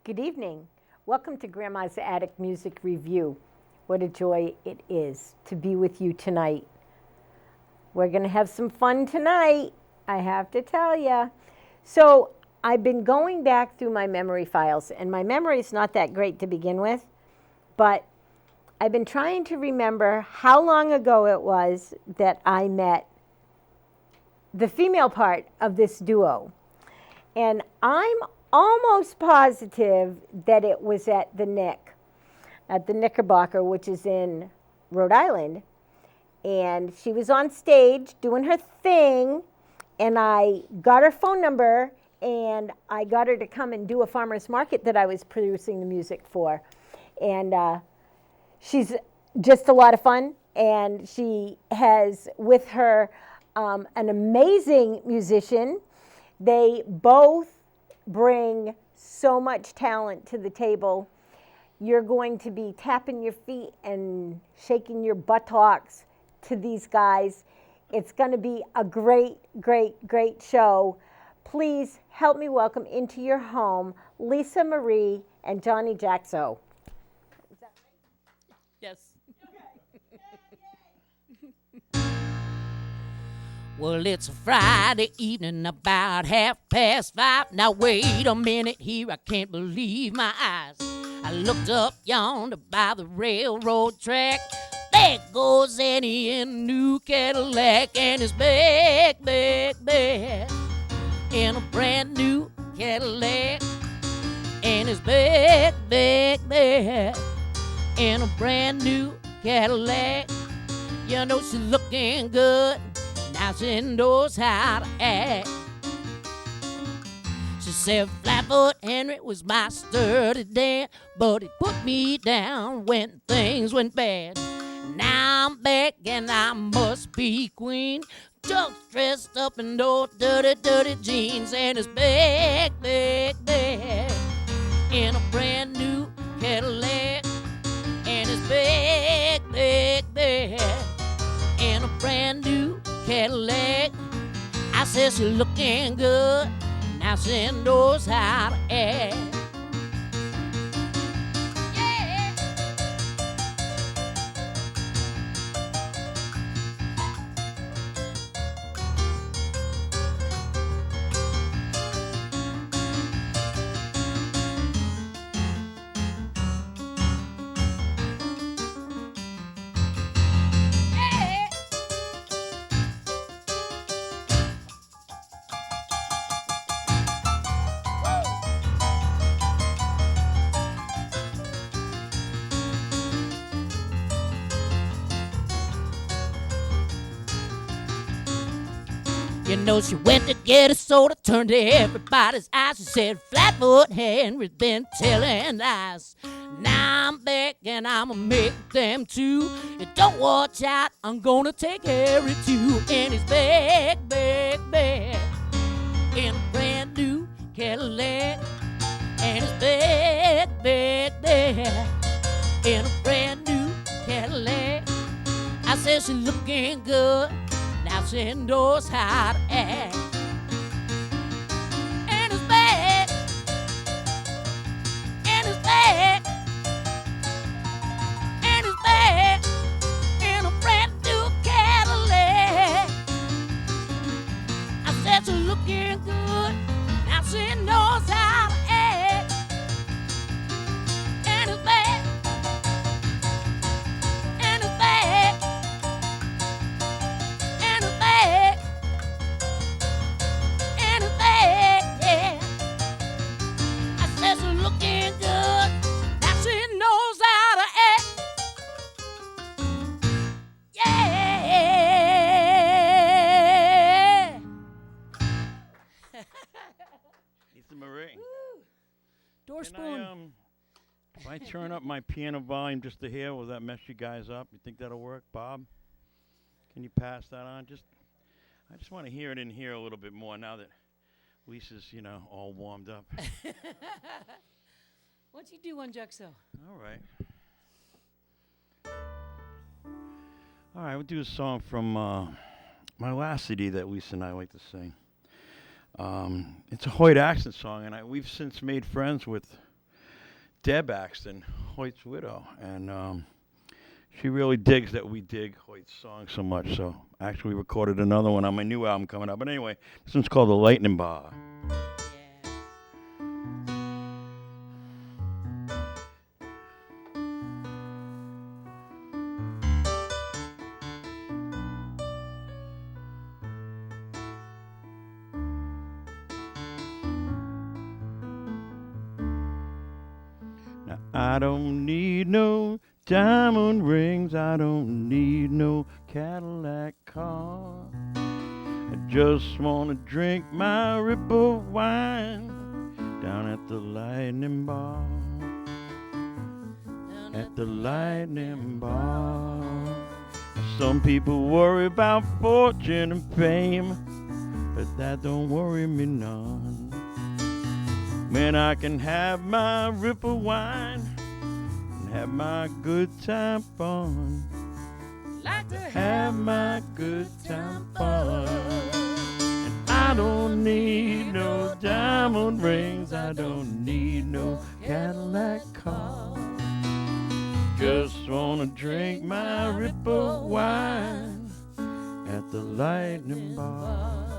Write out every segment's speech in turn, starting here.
Good evening. Welcome to Grandma's Attic Music Review. What a joy it is to be with you tonight. We're going to have some fun tonight, I have to tell you. So I've been going back through my memory files, and my memory is not that great to begin with, but I've been trying to remember how long ago it was that I met the female part of this duo. And I'm almost positive that it was at the Knickerbocker, which is in Rhode Island. And she was on stage doing her thing, and I got her phone number, and I got her to come and do a farmer's market that I was producing the music for. And she's just a lot of fun, and she has with her an amazing musician. They both bring so much talent to the table. You're going to be tapping your feet and shaking your buttocks to these guys. It's going to be a great, great, great show. Please help me welcome into your home Lisa Marie and Johnny Juxo. Is that right? Yes. Well, it's a Friday evening about 5:30. Now wait a minute here, I can't believe my eyes. I looked up yonder by the railroad track. There goes Annie in a new Cadillac, and his back, in a brand new Cadillac. And his back, in a brand new Cadillac. You know she's looking good. Now she knows how to act. She said Flatfoot Henry was my sturdy dad, but he put me down when things went bad. Now I'm back and I must be queen, just dressed up in those dirty, dirty jeans. And his back, in a brand new Cadillac. And his back, in a brand new Cadillac. I said she's looking good. Now she knows how to act. You know she went to get a soda, turned to everybody's eyes. She said Flatfoot Henry's been telling lies. Now I'm back and I'ma make them too. You don't watch out, I'm gonna take Harry too. And he's back, in a brand new Cadillac. And he's back, in a brand new Cadillac. I said she's looking good. Now she knows how to act. And it's bad, and it's bad, and it's bad, in a brand new Cadillac. I said she's looking good. Now she knows how to act. And it's bad, Sister Marie. Door Can spoon. if I turn up my piano volume just to hear, will that mess you guys up? You think that'll work, Bob? Can you pass that on? I just want to hear it in here a little bit more now that Lisa's, all warmed up. What'd you do on Juxo? All right. All right, we'll do a song from my last CD that Lisa and I like to sing. It's a Hoyt Axton song, and we've since made friends with Deb Axton, Hoyt's widow, and she really digs that we dig Hoyt's song so much. So actually, we recorded another one on my new album coming up. But anyway, this one's called The Lightning Bar. I don't need no diamond rings, I don't need no Cadillac car. I just wanna drink my Ripple wine down at the Lightning Bar. At the Lightning Bar. Some people worry about fortune and fame, but that don't worry me none. Man, I can have my Ripple wine and have my good time fun. Like to Have my good time fun. And I don't need no diamond rings, I don't need no Cadillac car. Just wanna drink my Ripple wine at the Lightning Bar.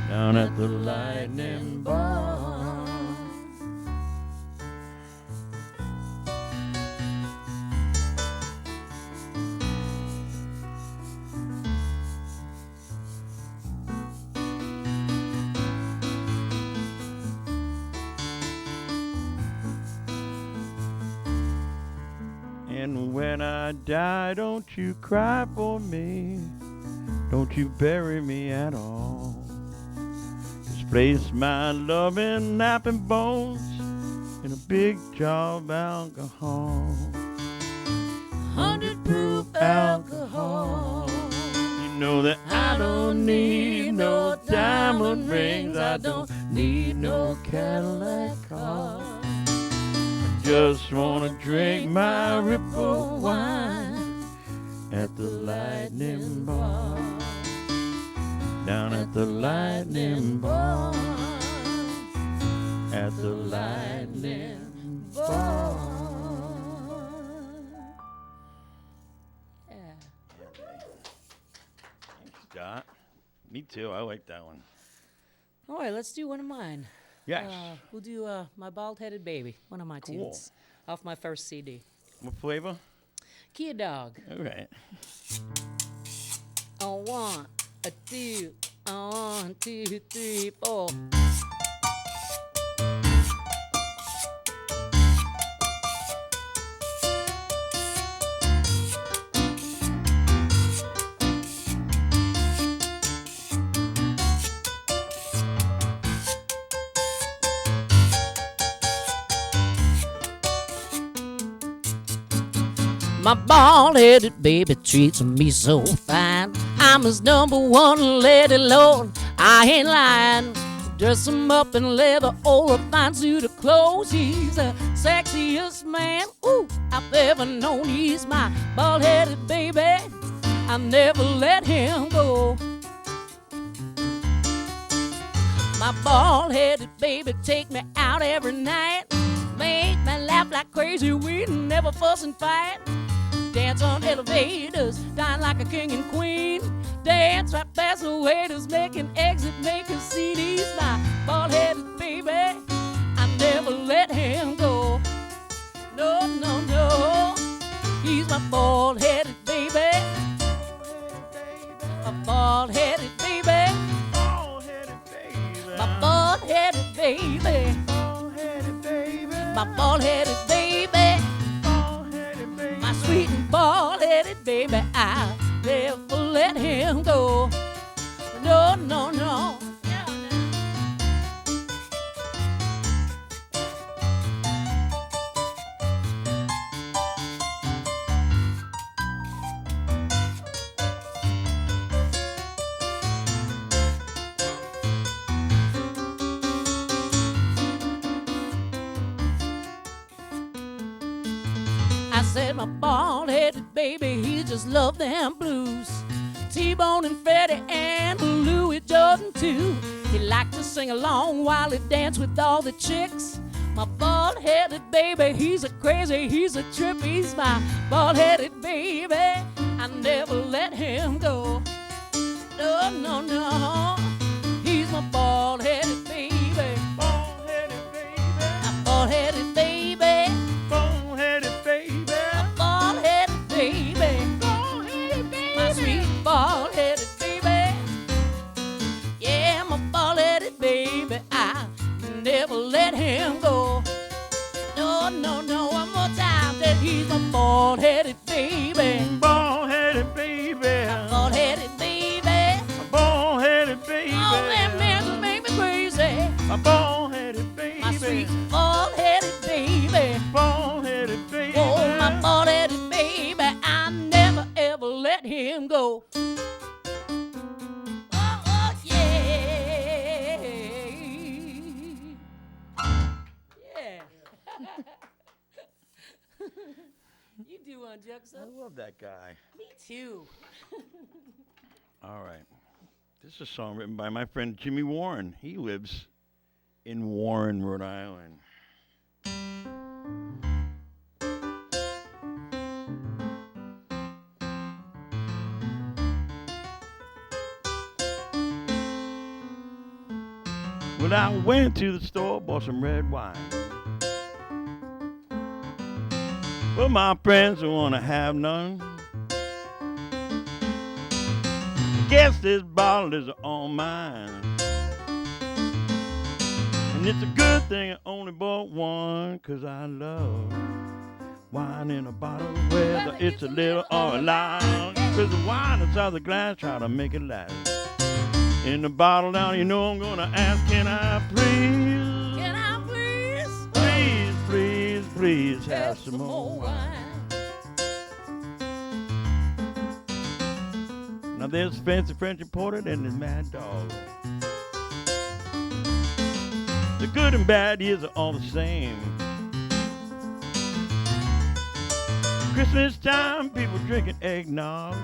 Down at the Lightning Bar. And when I die, don't you cry for me. Don't you bury me at all. Place my loving napping bones in a big jar of alcohol. 100 proof alcohol. You know that I don't need no diamond rings, I don't need no Cadillac car. I just wanna drink my Ripple wine at the Lightning Bar. Down at the Lightning Bar. At the Lightning Bar. Yeah. Thanks, Dot. Me too. I like that one. All right, let's do one of mine. Yes. We'll do My Bald-Headed Baby, one of my Cool. tunes, off my first CD. What flavor? Kia Dog. All right. A 1, a 2, a 1, 2, 3, 4. My bald-headed baby treats me so fine. I'm his number one lady, Lord, I ain't lying. Dress him up in leather or a fine suit of clothes. He's the sexiest man, ooh, I've ever known. He's my bald-headed baby, I never let him go. My bald-headed baby take me out every night, make me laugh like crazy, we never fuss and fight. Dance on elevators, dine like a king and queen. Dance right past the waiters, making exit, making CDs. My bald-headed baby, I never let him go. No, no, no, he's my bald-headed baby. My bald-headed baby. My bald-headed baby. My bald-headed baby. My sweet and bald-headed baby, I'll never let him go. No, no, no. I said my bald-headed baby, he just loved them blues. T-Bone and Freddie and Louis Jordan too. He liked to sing along while he danced with all the chicks. My bald-headed baby, he's a crazy, he's a trip. He's my bald-headed baby. I never let him go. No, no, no. He's my bald-headed baby. Bald-headed baby. My bald-headed baby. Bald-headed baby. My bald-headed baby. Bald-headed baby. My sweet bald-headed baby. Yeah, my bald-headed baby. I never let him go. No, no, no. One more time that he's my bald-headed baby. Bald-headed baby. Bald-headed baby. Bald-headed baby. Oh, that man just make me crazy. A bald-headed baby. My sweet bald-headed baby. Bald-headed baby. Oh, my bald-headed baby. I never ever let him go. Oh, oh, yeah. Yeah. You do one, Juxo. I love that guy. Me too. All right. This is a song written by my friend Jimmy Warren. He lives in Warren, Rhode Island. Well, I went to the store, bought some red wine. But my friends don't want to have none. Guess this bottle is all mine. And it's a good thing I only bought one, 'cause I love wine in a bottle, whether it's a little or a lot. 'Cause the wine inside the glass, try to make it last. In the bottle now, you know I'm gonna ask, can I please? Can I please? Please, please, please have some more wine. Now there's fancy French imported and there's Mad Dog. The good and bad years are all the same. Christmas time, people drinking eggnog.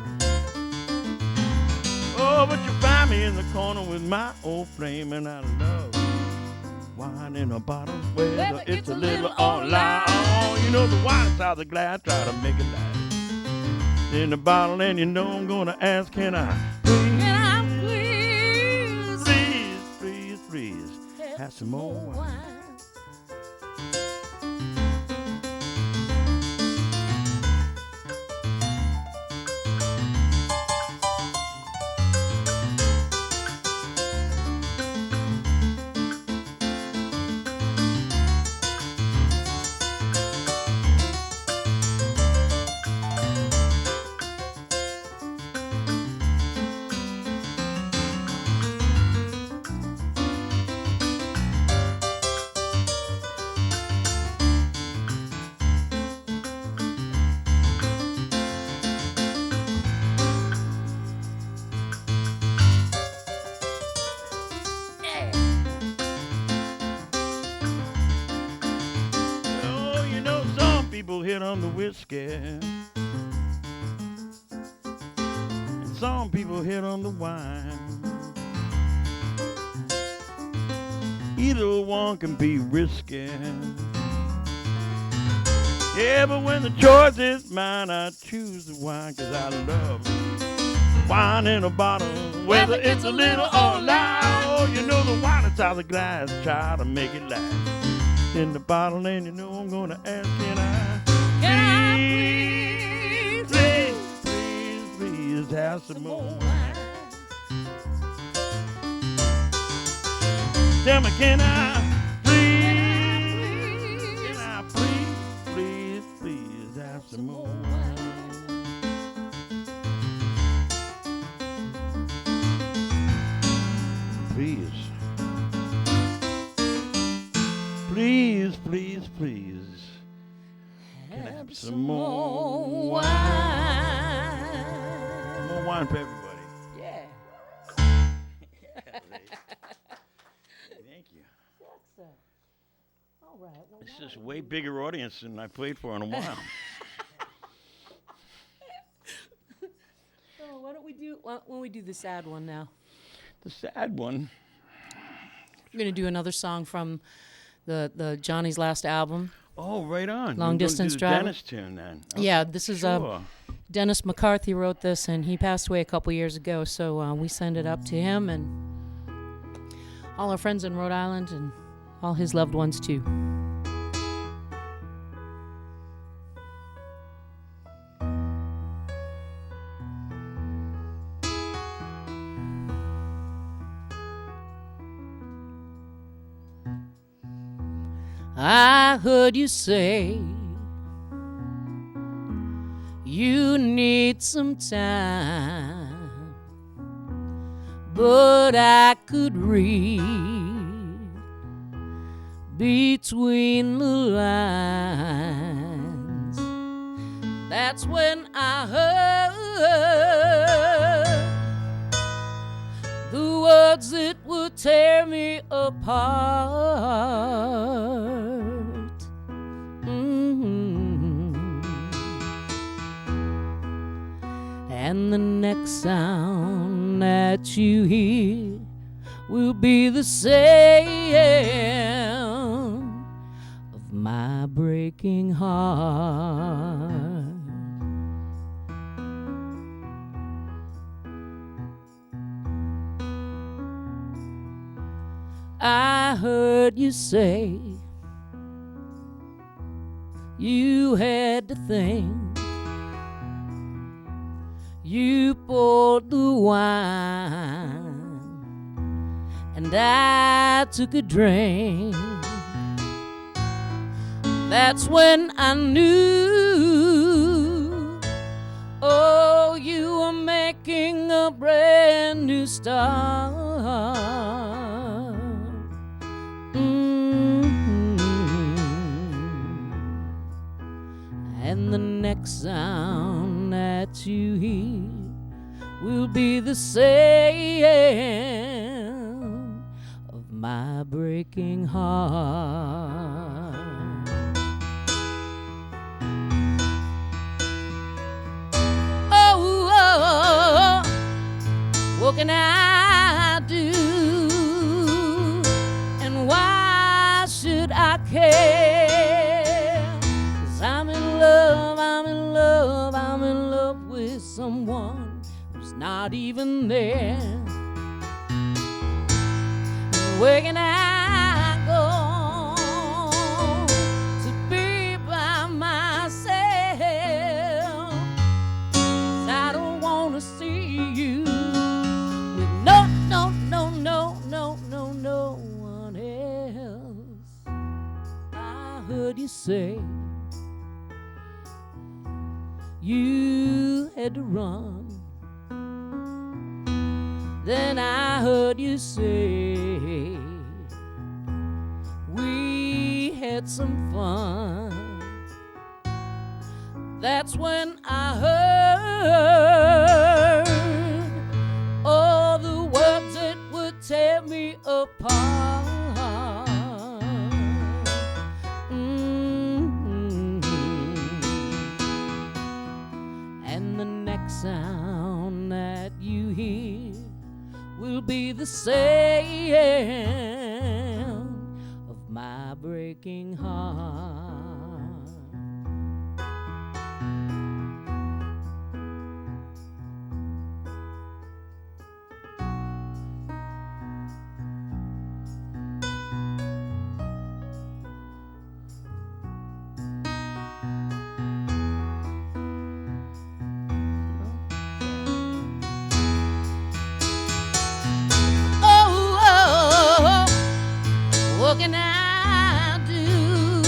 Oh, but you find me in the corner with my old flame, and I love wine in a bottle, whether it's a little or a lot. Oh, you know the wine inside the glass, try to make it last. In the bottle, and you know I'm gonna ask, can I please? Can I please? Please, please, please, have some more wine. Oh, you know some people hit on the whiskey, and some people hit on the wine. Either one can be risky. Yeah, but when the choice is mine, I choose the wine, 'cause I love wine in a bottle, whether it's a little or a lot. Oh, you know the wine inside the glass, try to make it last. In the bottle, and you know I'm gonna ask, can I please, please, please, please have some more wine? Tell me, can I please, can I please, please, please have some more wine? Please. Please, please, please. Can I have some more wine? More wine for everybody. Yeah. Thank you. All right. Well, This is a way bigger audience than I played for in a while. when we do the sad one now? The sad one. We're gonna do another song from the Johnny's last album. Oh, right on. Long Distance Driver. Dennis tune then. Yeah, this is Sure. Dennis McCarthy wrote this, and he passed away a couple years ago. So we send it up to him and all our friends in Rhode Island and all his loved ones too. I heard you say you need some time, but I could read between the lines. That's when I heard the words that would tear me apart. And the next sound that you hear will be the sound of my breaking heart. I heard you say you had to think. You poured the wine, and I took a drink. That's when I knew, oh, you were making a brand new start. And the next sound that you hear will be the sound of my breaking heart. Oh, what can I do? And why should I care? 'Cause I'm in love, I'm in love, I'm in love with someone who's not even there. Where can I go to be by myself? 'Cause I don't wanna see you with no one else. I heard you say you had to run. Then I heard you say we had some fun. That's when I heard all the words that would tear me apart. And the next sound that you hear will be the sound of my breaking heart. What can I do?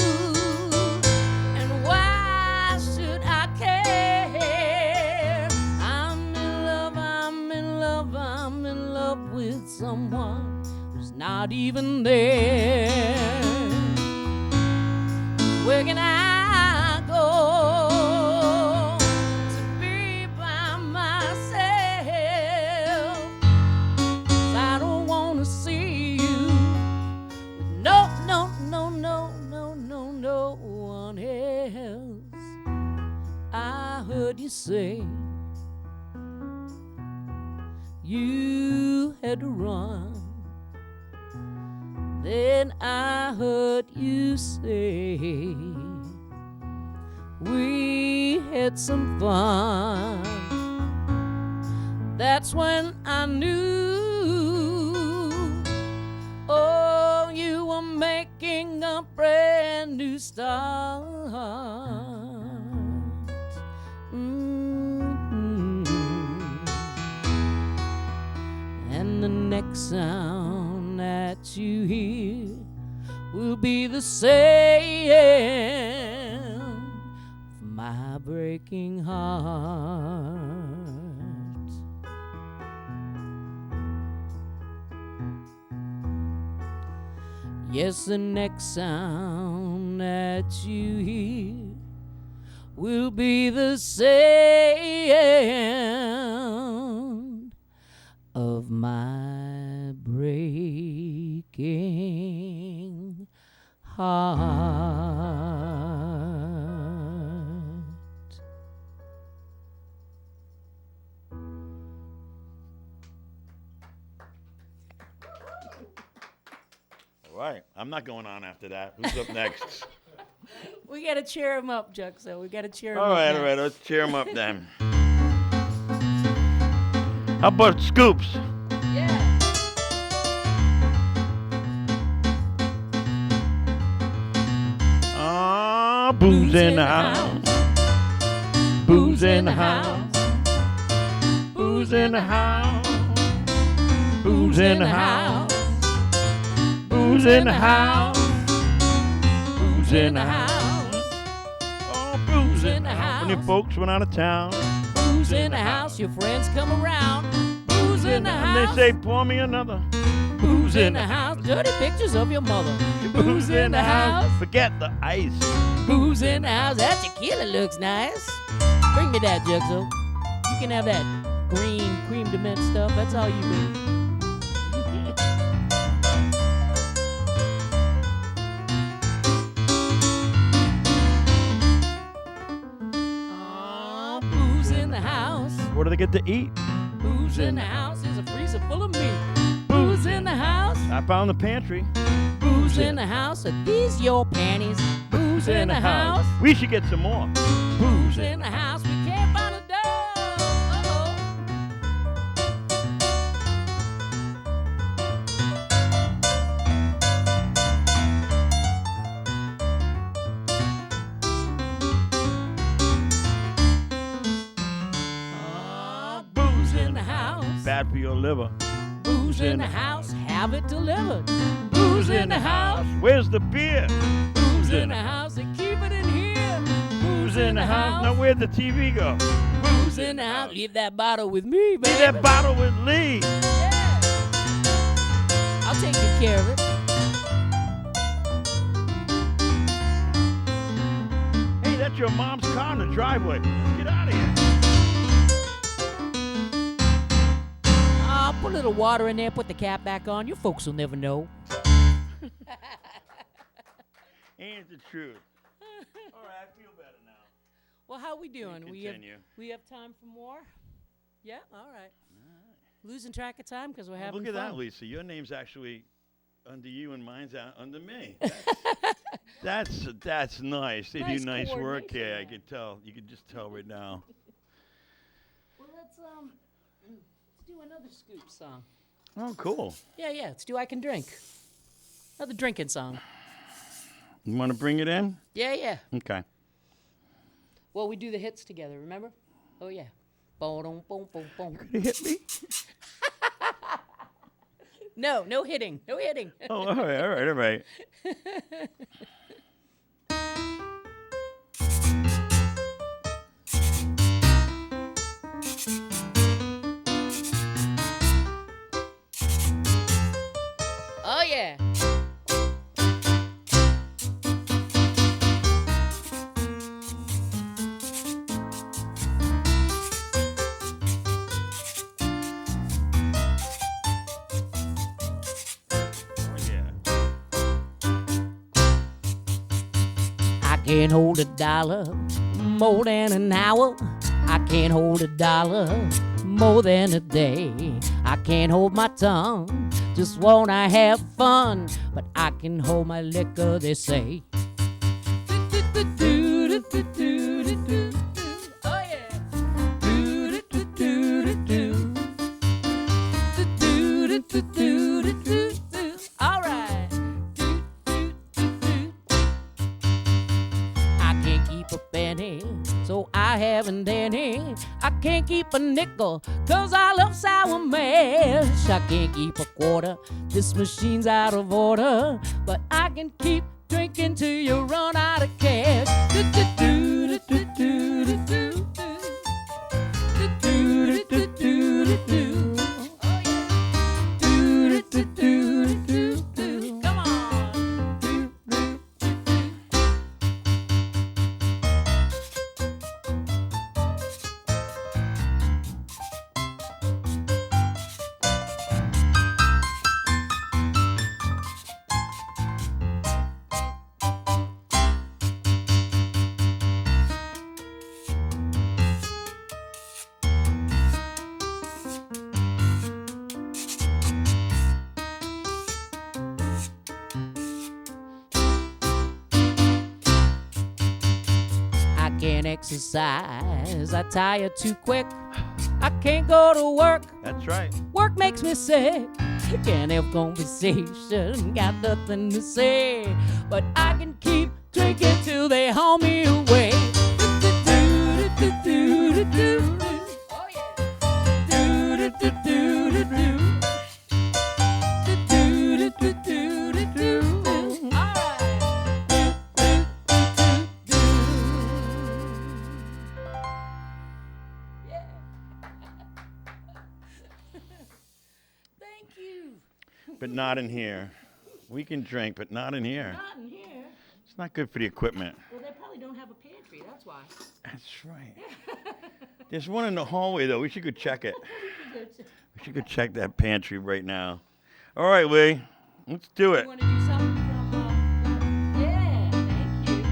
And why should I care? I'm in love, I'm in love, I'm in love with someone who's not even there. Where can I go to be by myself? 'Cause I don't wanna see you. No one else. I heard you say you had to run. Then I heard you say we had some fun. That's when I knew, oh, you were making a brand new start. And the next sound that you hear will be the same of my breaking heart. Yes, the next sound that you hear will be the sound of my breaking heart. All right. I'm not going on after that. Who's up next? We gotta cheer him up, Juxo. We gotta cheer him All up. right, all right. Let's cheer him up then. How about Scoops? Yeah. Ah, booze in the house. Booze in the house. Booze in the house. Booze in the house. Booze in the house. Booze in the house. Oh, booze in the house. When your folks went out of town. Booze in the house, your friends come around. Booze in the And they house. say, pour me another. Booze in the house. Dirty pictures of your mother. Booze in the house. Forget the ice. Booze in the house. That tequila looks nice. Bring me that, Juxo. You can have that green cream de mint stuff. That's all you need. Oh, booze in the house. What do they get to eat? Booze in the house is a freezer full of meat. Booze in the house. I found the pantry. Booze in the house. Are these your panties? Booze in the house. We should get some more. Booze in the house. We can't find a door. Uh-oh. Booze in the house. Bad for your liver. Booze in the house. Have it delivered. Booze in the house. Where's the beer? Booze in the house. And keep it in here. Booze in the house. Now where'd the TV go? Booze in the house. Leave that bottle with me, baby. Leave that bottle with Lee. Yeah. I'll take good care of it. Hey, that's your mom's car in the driveway. Let's get out of here. I'll put a little water in there, put the cap back on. You folks will never know. Ain't the truth. All right, I feel better now. Well, how we doing? Continue. We have time for more? Yeah? All right. Losing track of time because we're having Look at fun. that, Lisa. Your name's actually under you and mine's under me. That's nice. They Nice do nice work coordination here. I there. can tell. You can just tell right now. Well, let's do another Scoop song. Oh, cool. Yeah, let's do I Can Drink. Another drinking song. You want to bring it in? Yeah. Okay. Well, we do the hits together, remember? Oh, yeah. Boom, boom, boom, boom. You hit me? No hitting. No hitting. Oh, all right. Oh, yeah. Oh, yeah. I can't hold a dollar more than an hour. I can't hold a dollar more than a day. I can't hold my tongue, just wanna have fun, but I can hold my liquor, they say. Oh yeah. All right. I can't keep a penny, so I haven't any. I can't keep a nickel, cause I love sour mash. I can't keep a quarter, this machine's out of order, but I can keep drinking till you run out of cash. Come on. I can't exercise, I tire too quick. I can't go to work, That's right. work makes me sick. Can't have conversation, got nothing to say, but I can keep drinking till they haul me away. Oh Thank you. But not in here. We can drink, but not in here. Not in here. It's not good for the equipment. Well, they probably don't have a pantry, that's why. That's right. There's one in the hallway, though. We should go check it. We should go check that pantry right now. All right, Lee. Let's do it. You want to do something from, yeah, thank you.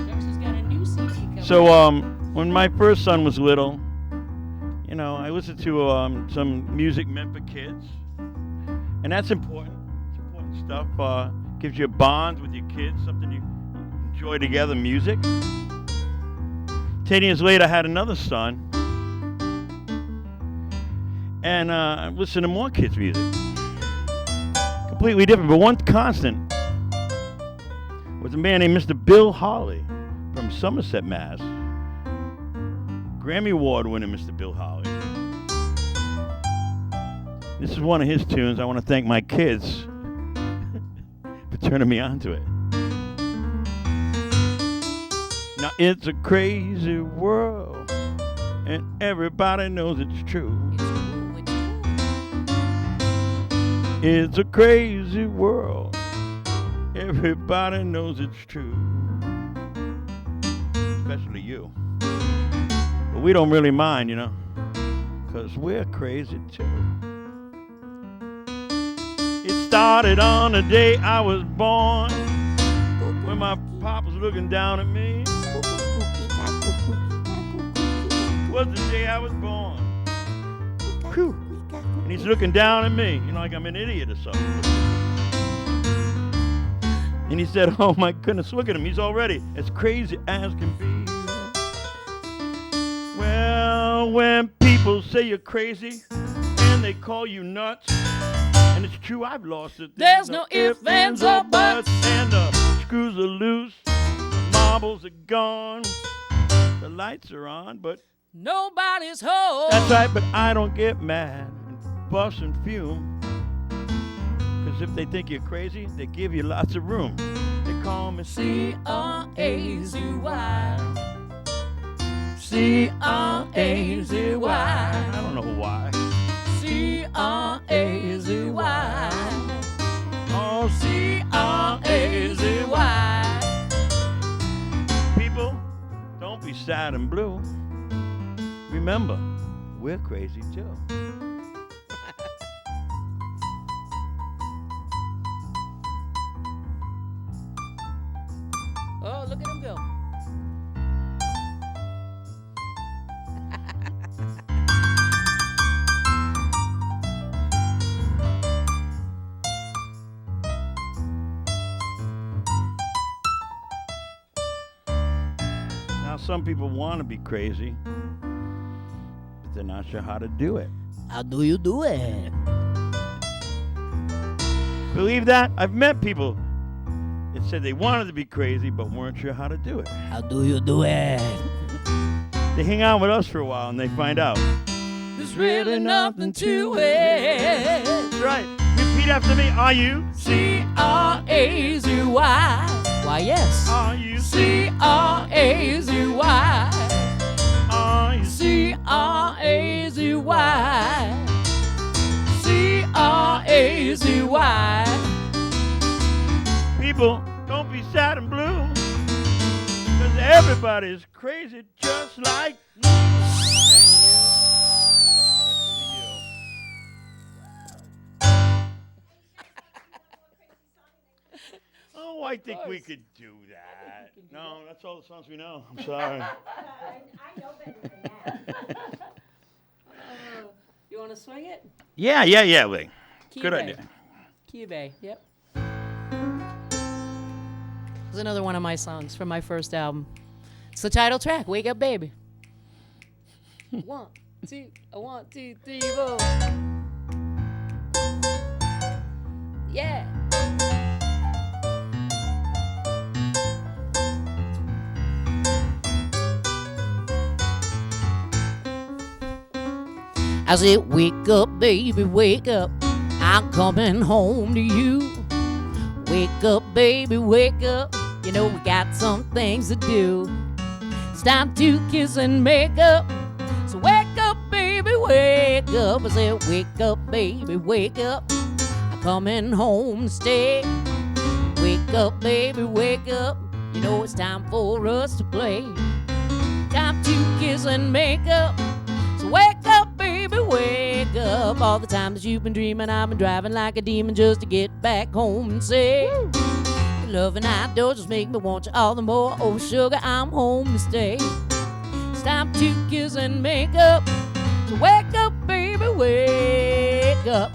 Juxo's got a new CD coming. So, when my first son was little, you know, I listened to some music meant for kids. And that's important. It's important stuff. Gives you a bond with your kids, something you enjoy together, music. 10 years later, I had another son. And I listened to more kids' music. Completely different, but one constant was a man named Mr. Bill Holly from Somerset, Mass. Grammy Award winner, Mr. Bill Holly. This is one of his tunes. I want to thank my kids for turning me on to it. Now it's a crazy world, and everybody knows it's true. It's a crazy world, everybody knows it's true. Especially you. But we don't really mind, you know, 'cause we're crazy too. It started on the day I was born, when my pop was looking down at me. It was the day I was born. Whew. And he's looking down at me, you know, like I'm an idiot or something. And he said, oh my goodness, look at him. He's already as crazy as can be. Well, when people say you're crazy and they call you nuts, and it's true, I've lost it. There's no ifs, ands, or buts. And the screws are loose, the marbles are gone, the lights are on, but nobody's home. that's right, but I don't get mad and fuss and fume. 'Cause if they think you're crazy, they give you lots of room. They call me C-R-A-Z-Y. C-R-A-Z-Y. I don't know why. C-R-A-Z-Y. Oh, C-R-A-Z-Y. People, don't be sad and blue. Remember, we're crazy too. Oh, look at him go. some people want to be crazy, but they're not sure how to do it. How do you do it? Believe that? I've met people that said they wanted to be crazy, but weren't sure how to do it. How do you do it? They hang out with us for a while and they find out. There's really nothing to it. That's right. Repeat after me. Are you? C-R-A-Z-Y. Why, yes. Are you? C-R-A-Z-Y. Are you? C-R-A-Z-Y. C-R-A-Z-Y. People, don't be sad and blue, 'cause everybody's crazy just like me. Oh, I think we could do that. No, that's all the songs we know. I'm sorry. I know better than that. You want to swing it? Yeah, Lee. Good idea. Cube, yep. It's another one of my songs from my first album. It's the title track, Wake Up Baby. 1, 2, 1, 2, 3, 4. Yeah. I said, wake up, baby, wake up. I'm coming home to you. Wake up, baby, wake up. You know we got some things to do. It's time to kiss and make up. So wake up, baby, wake up. I said, wake up, baby, wake up. I'm coming home to stay. Wake up, baby, wake up. You know it's time for us to play. Time to kiss and make up. So wake up, baby, wake up. All the time that you've been dreaming, I've been driving like a demon just to get back home and say, your love and outdoors just make me want you all the more. Oh, sugar, I'm home to stay. It's time to kiss and make up. So wake up, baby, wake up.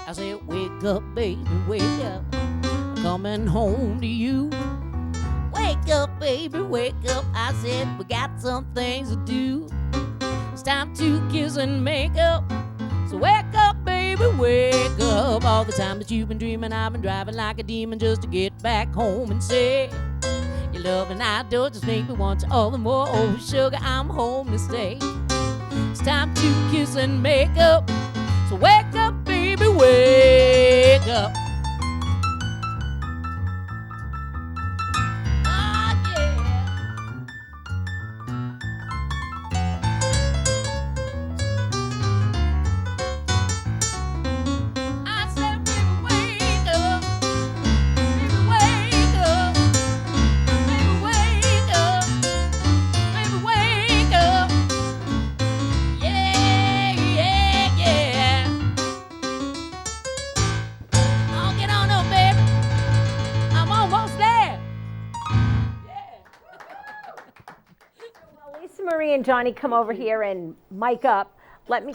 I said, wake up, baby, wake up. I'm coming home to you. Wake up, baby, wake up. I said, we got some things to do. It's time to kiss and make up. So wake up, baby, wake up. All the time that you've been dreaming, I've been driving like a demon just to get back home and say, your love and outdoors just make me want you all the more. Oh, sugar, I'm home to stay. It's time to kiss and make up. So wake up, baby, wake up. Oh, yeah. I said, baby, wake up. Baby, wake up. Baby, wake up. Baby, wake up. Yeah, yeah, yeah. Oh, get on up, baby. I'm almost there. Yeah. While Lisa Marie and Johnny come over here and mic up, let me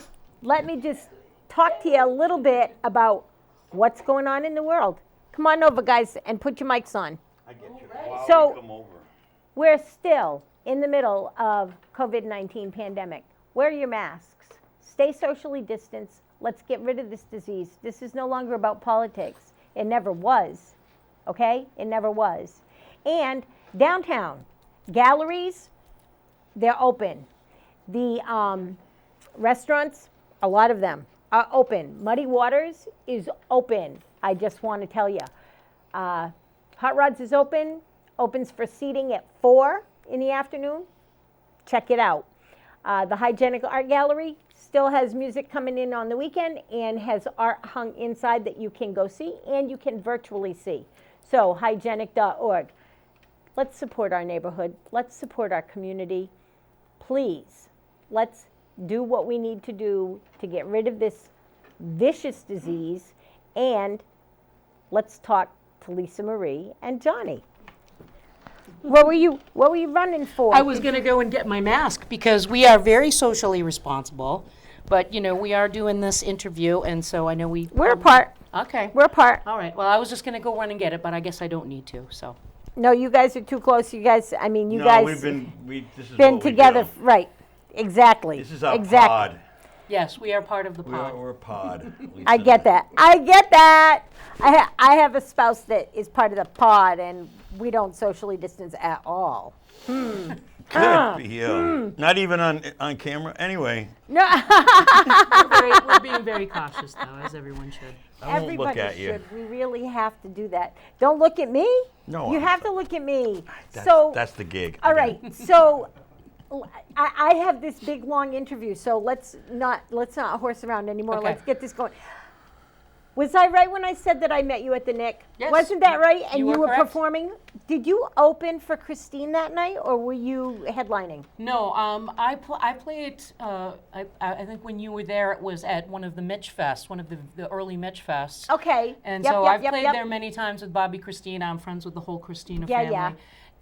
just talk to you a little bit about what's going on in the world. Come on over, guys, and put your mics on. I get you. Wow, So- come over. We're still in the middle of COVID-19 pandemic. Wear your masks. Stay socially distanced. Let's get rid of this disease. This is no longer about politics. It never was. Okay? It never was. And downtown, galleries, they're open. The restaurants, a lot of them are open. Muddy Waters is open. I just want to tell you. Hot Rods is open. Opens for seating at 4 in the afternoon. Check it out. The Hygienic Art Gallery still has music coming in on the weekend and has art hung inside that you can go see and you can virtually see. So hygienic.org. Let's support our neighborhood. Let's support our community. Please, let's do what we need to do to get rid of this vicious disease, and let's talk to Lisa Marie and Johnny. What were you running for? I was going to go and get my mask because we are very socially responsible. But, we are doing this interview, and so I know We're apart. Okay. We're apart. All right. Well, I was just going to go run and get it, but I guess I don't need to, so. No, you guys are too close. You guys, I mean, No, guys this is been what we together, do. right? Exactly. This is our exactly. pod. Yes, we are part of the pod. We're a pod. I get that. I get that. I have a spouse that is part of the pod, and we don't socially distance at all. Good for you. Not even on camera. Anyway, No, We're being very cautious, though, as everyone should. I won't everybody look at you. should. We really have to do that. Don't look at me. No, You I'm have to look at me. That's, that's the gig. All Again. right. So I have this big long interview. So let's not horse around anymore. Okay. Let's get this going. Was I right when I said that I met you at the Nick? Yes. Wasn't that right? And You you were were correct. performing. Did you open for Christine that night, or were you headlining? No, I played, I think when you were there, it was at one of the Mitch Fests, one of the early Mitch Fests. Okay. And Yep, so yep, I've yep, played yep. there many times with Bobby Christina. I'm friends with the whole Christina Yeah, family. yeah.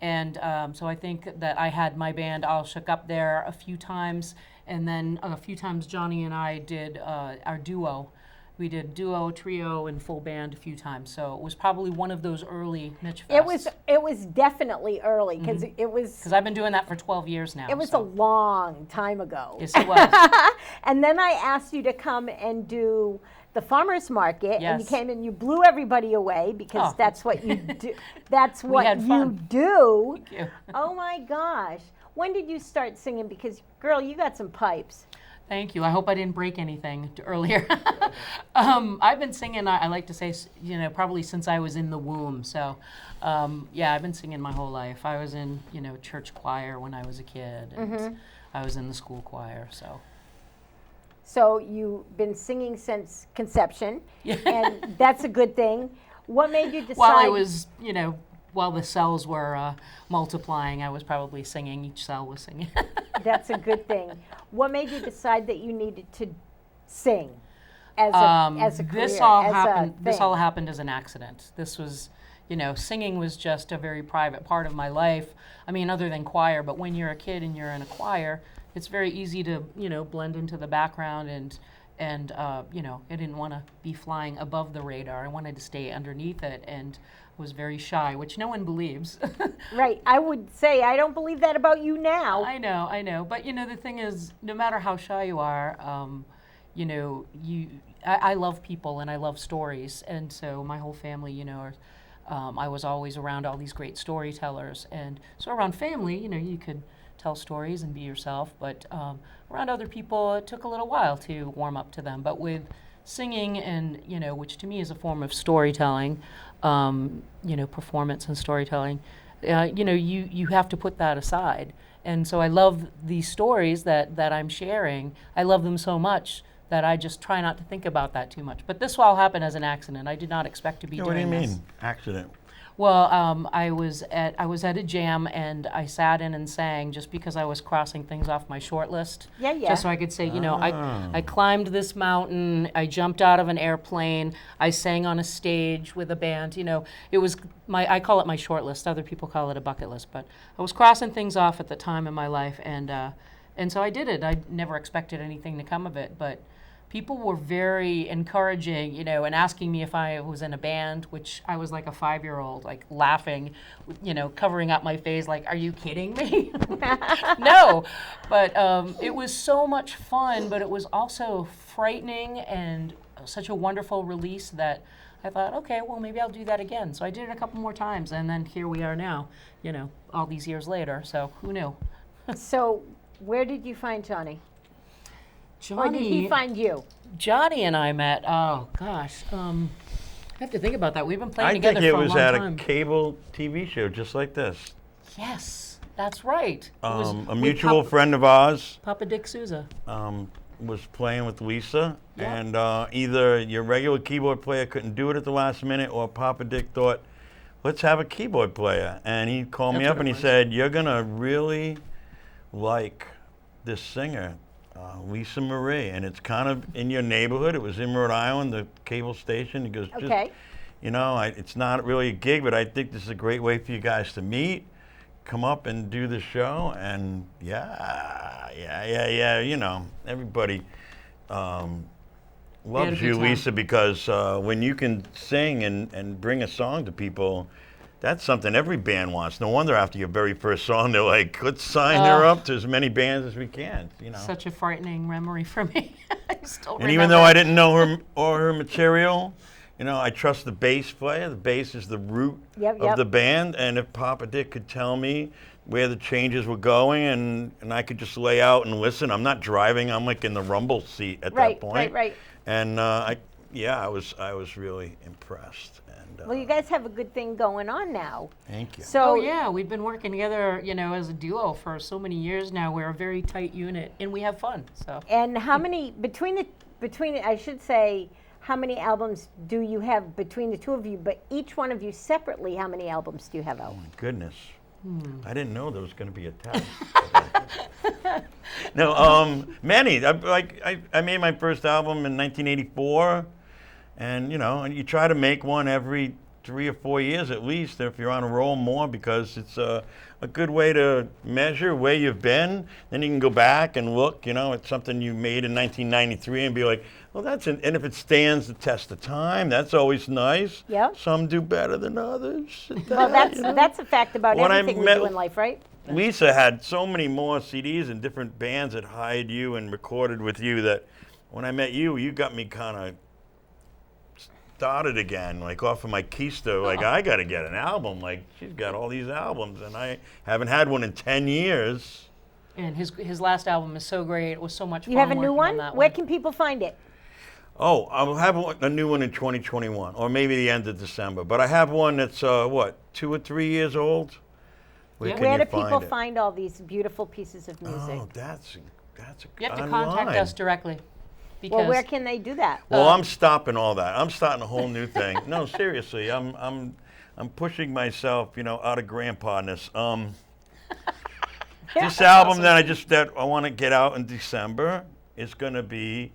And so I think that I had my band All Shook Up there a few times. And then a few times Johnny and I did our duo. We did duo, trio, and full band a few times. So it was probably one of those early Mitch Fests. It was definitely early because it was. Because I've been doing that for 12 years now. It was so. a long time ago. Yes, it was. And then I asked you to come and do the farmers market, and you Yes. came and you blew everybody away because Oh. that's what you do. That's what had you fun. do. Thank you. Oh my gosh! When did you start singing? Because girl, you got some pipes. Thank you. I hope I didn't break anything earlier. I've been singing, I like to say, probably since I was in the womb. So, yeah, I've been singing my whole life. I was in, church choir when I was a kid, and I was in the school choir. So you've been singing since conception, Yeah. and that's a good thing. What made you decide? While I was, while the cells were multiplying, I was probably singing. Each cell was singing. That's a good thing. What made you decide that you needed to sing as a career? This all as a happened. This thing? all happened as an accident. This was, singing was just a very private part of my life. I mean, other than choir. But when you're a kid and you're in a choir, it's very easy to, blend into the background and I didn't want to be flying above the radar. I wanted to stay underneath it and was very shy, which no one believes. Right. I would say I don't believe that about you now. I know. But the thing is, no matter how shy you are, I love people and I love stories, and so my whole family, I was always around all these great storytellers, and so around family, you could tell stories and be yourself, but around other people, it took a little while to warm up to them. But with singing and, which to me is a form of storytelling, performance and storytelling, you have to put that aside. And so I love these stories that I'm sharing. I love them so much that I just try not to think about that too much. But this all happened as an accident. I did not expect to be What do you doing this. mean, accident? Well, I was at a jam and I sat in and sang just because I was crossing things off my short list. Yeah, yeah. Just so I could say, I climbed this mountain, I jumped out of an airplane, I sang on a stage with a band. It was I call it my short list. Other people call it a bucket list. But I was crossing things off at the time in my life, and so I did it. I never expected anything to come of it, but people were very encouraging, and asking me if I was in a band, which I was like a 5-year-old, like laughing, covering up my face, like, are you kidding me? No, but it was so much fun, but it was also frightening and such a wonderful release that I thought, okay, well, maybe I'll do that again. So I did it a couple more times, and then here we are now, all these years later, so who knew? So where did you find Johnny? Johnny, Or did he find you? Johnny and I met, oh gosh, I have to think about that. We've been playing I together think it for a was long at time. a cable TV show just like this. Yes, that's right. It was A with mutual friend of ours Papa Dick Souza. was playing with Lisa, Yeah. and either your regular keyboard player couldn't do it at the last minute, or Papa Dick thought, let's have a keyboard player. And he called me That's up what and it he was. said, you're going to really like this singer, Lisa Marie, and it's kind of in your neighborhood. It was in Rhode Island, the cable station. He goes, just, Okay. it's not really a gig, but I think this is a great way for you guys to meet. come up and do the show, and you know, everybody loves good you, time. Lisa, because when you can sing and bring a song to people, that's something every band wants. No wonder after your very first song, they're like, let's sign her up to as many bands as we can, you know. Such a frightening memory for me. I still And remember. even though I didn't know her or her material, you know, I trust the bass player. The bass is the root of the band, and if Papa Dick could tell me where the changes were going, and I could just lay out and listen. I'm not driving. I'm like in the rumble seat at that point. Right. And I was really impressed. And Well, you guys have a good thing going on now. thank you. So Oh yeah, we've been working together, you know, as a duo for so many years now. We're a very tight unit, and we have fun. So. And how many between I should say, how many albums do you have between the two of you? But each one of you separately, how many albums do you have out? Oh my goodness. I didn't know there was going to be a test. No, many. I made my first album in 1984, and you know, and you try to make one every 3 or 4 years at least, if you're on a roll more, because it's a good way to measure where you've been. Then you can go back and look, you know, at something you made in 1993 and be like, well, and if it stands the test of time, that's always nice. Yep. Some do better than others. Well, that's a fact about When I everything we met- do in life, right? Lisa had so many more CDs and different bands that hired you and recorded with you that when I met you, you got me kind of started again, like off of my keister, like I got to get an album. Like she's got all these albums and I haven't had one in 10 years. And his last album is so great. It was so much fun. You have a new working on one? that Where can people find it? Oh, I'll have a new one in 2021 or maybe the end of December. But I have one that's, 2 or 3 years old? Yeah. can Where you do people it? find all these beautiful pieces of music? Oh, that's You have to online. contact us directly. Because Well, where can they do that? Well, I'm stopping all that. I'm starting a whole new thing. No, seriously, I'm pushing myself, you know, out of grandpa-ness. This album that I want to get out in December is going to be,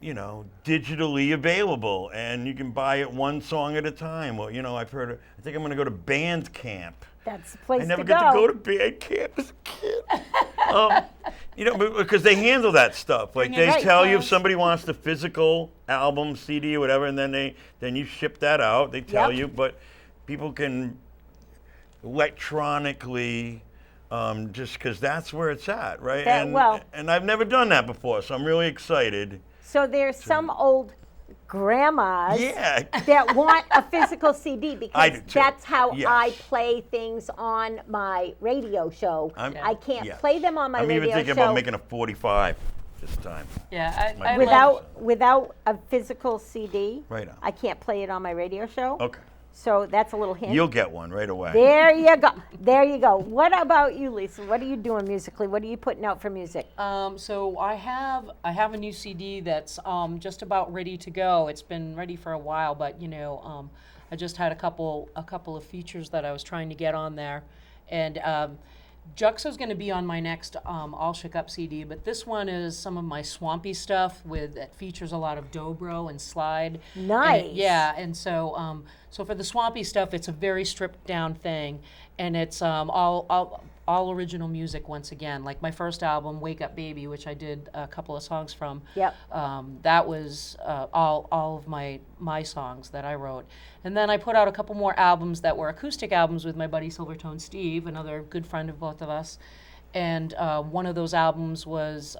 you know, digitally available, and you can buy it one song at a time. Well, you know, I think I'm going to go to Bandcamp. That's the place I never to got go. to go to Bandcamp as a kid. You know, because they handle that stuff. Like they Right, tell you if yes. somebody wants the physical album, CD, or whatever, and then you ship that out. They tell Yep. you, but people can electronically, just because that's where it's at, right? And I've never done that before, so I'm really excited. So there's some old grandmas Yeah. that want a physical CD I because do too. that's how Yes. I play things on my radio show. I can't Yes. play them on my I'm radio even thinking show about making a 45 this time. yeah, I without a physical CD. Right on. I can't play it on my radio show. Okay. So that's a little hint. You'll get one right away. There you go. There you go. What about you, Lisa? What are you doing musically? What are you putting out for music? So I have a new CD that's just about ready to go. It's been ready for a while, but you know, I just had a couple of features that I was trying to get on there, and Juxo's going to be on my next All Shook Up CD, but this one is some of my swampy stuff that features a lot of dobro and slide. Nice. And so so for the swampy stuff, it's a very stripped down thing, and it's all original music once again. Like my first album, Wake Up Baby, which I did a couple of songs from. Yep. That was all of my songs that I wrote. And then I put out a couple more albums that were acoustic albums with my buddy Silvertone Steve, another good friend of both of us. And one of those albums was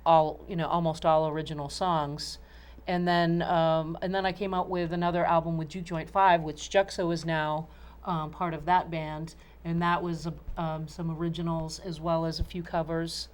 almost all original songs. And then I came out with another album with Juxo-1-2020, which Juxo is now part of that band, and that was some originals as well as a few covers.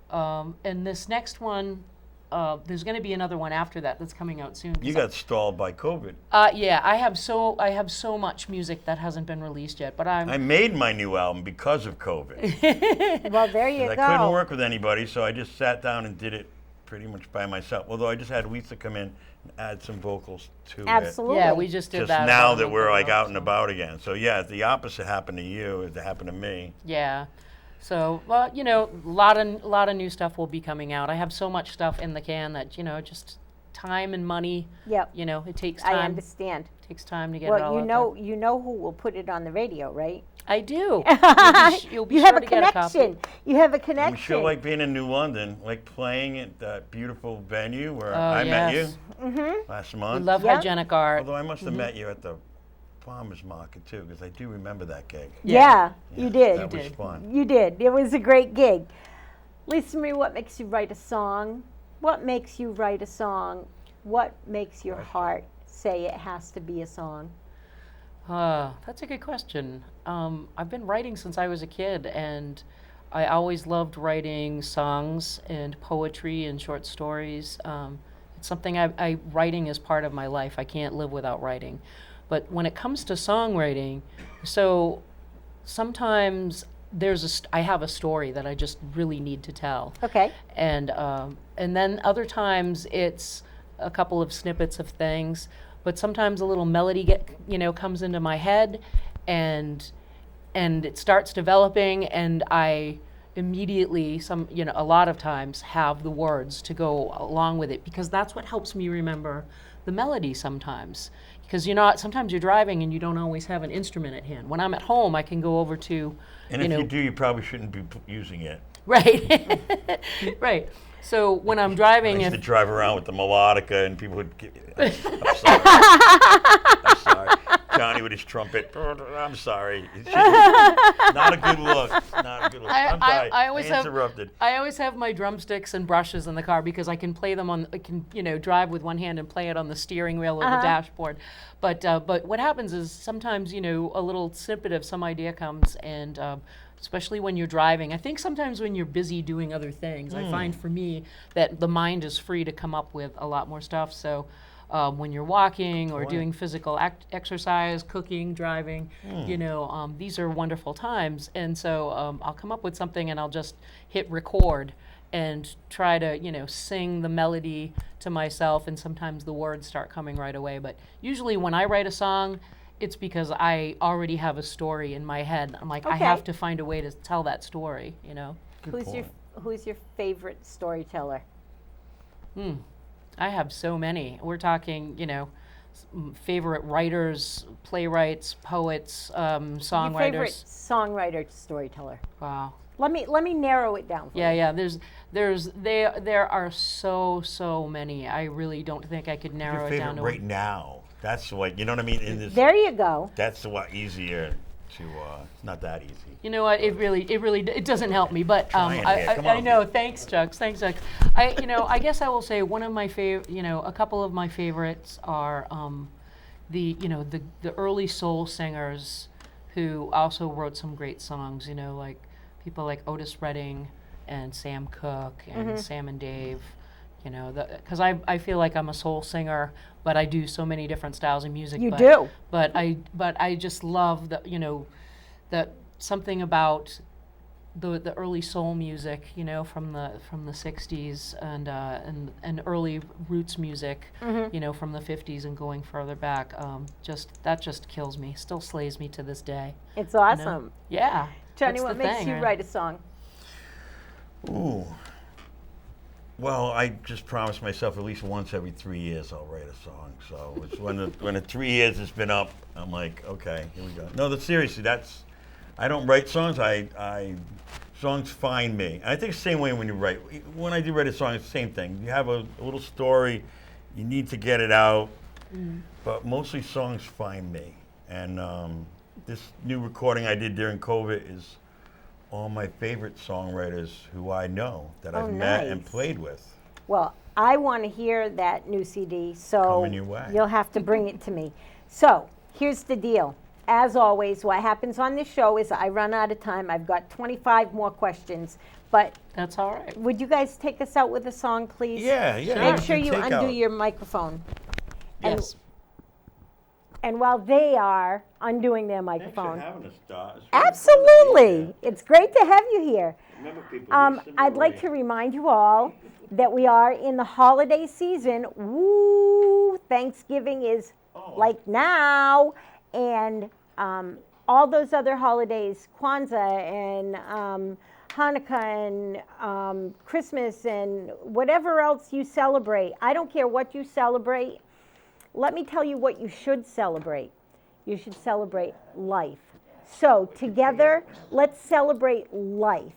And this next one, there's going to be another one after that that's coming out soon. You got stalled by COVID. Yeah, I have so much music that hasn't been released yet, but I made my new album because of COVID. Well, there you I go. couldn't work with anybody, so I just sat down and did it pretty much by myself. Although I just had Lisa come in and add some vocals to it. Absolutely. yeah, we just did Just that. now about a that month we're like ago, out and so. about again. So yeah, the opposite happened to you as it happened to me. Yeah. So, well, you know, a lot of new stuff will be coming out. I have so much stuff in the can that, you know, just time and money. Yep. You know, it takes I time. understand. Takes time to get it all Well, out there. you know who will put it on the radio, right? I do. You'll be You sure have a to get a copy. connection. You have a connection. I'm sure like being in New London, like playing at that beautiful venue where Oh, I met you yes. last We month. love Yep. hygienic art. Although I must have met you at the farmer's market too, because I do remember that gig. Yeah, you Yes, did. That was fun. You did. It was a great gig. Lisa Marie, what makes you write a song? What makes you write a song? What makes your heart say it has to be a song? That's a good question. I've been writing since I was a kid, and I always loved writing songs and poetry and short stories. It's something writing is part of my life. I can't live without writing. But when it comes to songwriting, so sometimes I have a story that I just really need to tell. Okay. And then other times it's a couple of snippets of things, but sometimes a little melody comes into my head, and it starts developing, and I immediately a lot of times have the words to go along with it, because that's what helps me remember the melody sometimes. Because sometimes you're driving and you don't always have an instrument at hand. When I'm at home, I can go over to And if you do, you probably shouldn't be using it. right. Right. So when I'm I driving, used if to drive around with the melodica, and people would get. I'm sorry. I'm sorry. Johnny with his trumpet. I'm sorry. Not a good look. Not a good look. I'm sorry. I always interrupted. I always have my drumsticks and brushes in the car, because I can play them I can drive with one hand and play it on the steering wheel or the dashboard. But what happens is sometimes a little snippet of some idea comes, and especially when you're driving. I think sometimes when you're busy doing other things, I find for me that the mind is free to come up with a lot more stuff. So when you're walking or doing physical exercise, cooking, driving, these are wonderful times. And so I'll come up with something, and I'll just hit record and try to, sing the melody to myself, and sometimes the words start coming right away. But usually when I write a song, it's because I already have a story in my head. I'm like, I Okay. have to find a way to tell that story, Who's your favorite storyteller? I have so many. We're talking, favorite writers, playwrights, poets, songwriters. Your favorite songwriter storyteller. Wow. Let me narrow it down for you. Yeah. There are so many. I really don't think I could narrow Your it down favorite to right now. That's what, you know what I mean? In this, There you go. that's what easier to, it's not that easy. You know what? It doesn't help me. But Trying here. Come I on. know. Thanks, Jux. I guess I will say one of my a couple of my favorites are the early soul singers who also wrote some great songs. Like people like Otis Redding and Sam Cooke and Sam and Dave. Because I feel like I'm a soul singer, but I do so many different styles of music. You do. But I just love that that something about the early soul music, from the 60s and early roots music, from the 50s and going further back. That just kills me. Still slays me to this day. It's awesome. Yeah. Johnny, that's what the makes thing, you right? write a song? Ooh. Well, I just promised myself at least once every 3 years I'll write a song. So it's when the 3 years has been up, I'm like, okay, here we go. No, seriously, I don't write songs. Songs find me. And I think it's the same way when you write. When I do write a song, it's the same thing. You have a little story, you need to get it out, but mostly songs find me. And this new recording I did during COVID is all my favorite songwriters who I know that I've met and nice. played with. Well, I want to hear that new CD, so Coming your way. you'll have to bring it to me. So here's the deal. As always, what happens on this show is I run out of time. I've got 25 more questions, but That's all right. would you guys take us out with a song, please? Yeah. Make sure you Take undo out. your microphone. And- Yes. And while they are undoing their microphone, having us, Dot. absolutely, it's great to have you here. Remember people, I'd like to remind you all that we are in the holiday season. Woo! Thanksgiving is like now, and all those other holidays, Kwanzaa and Hanukkah and Christmas and whatever else you celebrate. I don't care what you celebrate. Let me tell you what you should celebrate. You should celebrate life. So together, let's celebrate life.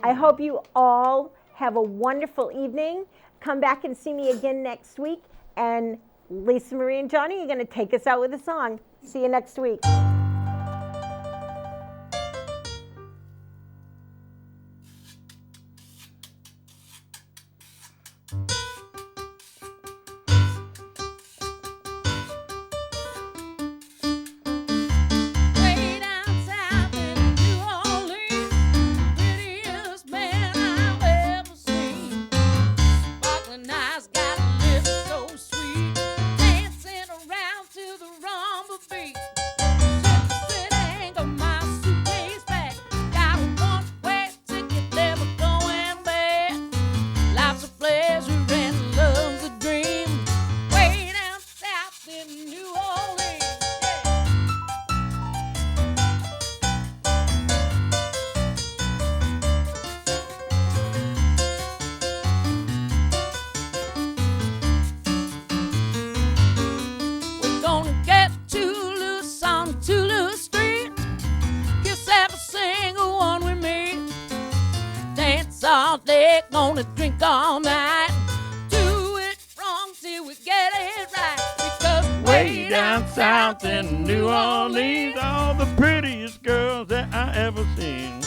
I hope you all have a wonderful evening. Come back and see me again next week. And Lisa Marie and Johnny are going to take us out with a song. See you next week. Way down south in New Orleans, prettiest man I've ever seen. Sparkling eyes, got lips so sweet, dancing around to the rumba beat. Sit and got my suitcase back, got a one-way ticket, never going back. Life's a pleasure and love's a dream. Way down south in New Orleans. Yeah. We're gonna get too loose on Toulouse Street. Kiss every single one we meet. Dance all day, gonna drink all night. Do it wrong till we get it right. Because Way down south in New Orleans, all the prettiest girls that I ever seen.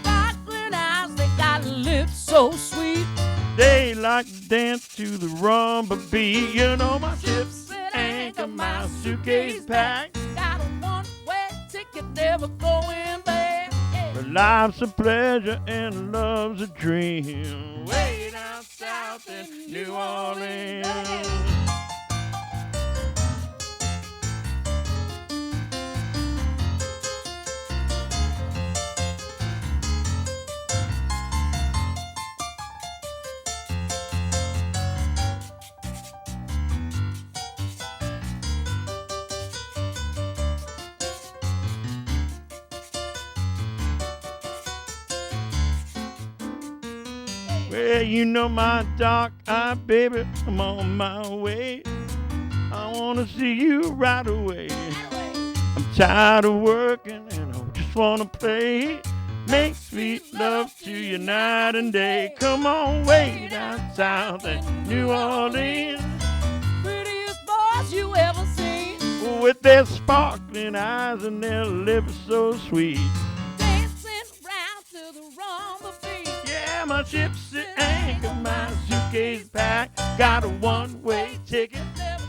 sparkling eyes, they got lips so sweet. They like to dance to the rumba beat. You know my ship's at anchor, my suitcase packed. Got a one-way ticket, never going back. Yeah. But life's a pleasure and love's a dream. Way down south in New Orleans. Well, you know my dark-eyed baby, I'm on my way. I wanna see you right away. I'm tired of working and I just wanna play. Make sweet love to you night and day. Come on, way down south in New Orleans. Prettiest boys you ever seen. With their sparkling eyes and their lips so sweet. Dancing around to the rumba beat. Yeah, my ship's at anchor, my suitcase packed. Got a one-way ticket. Never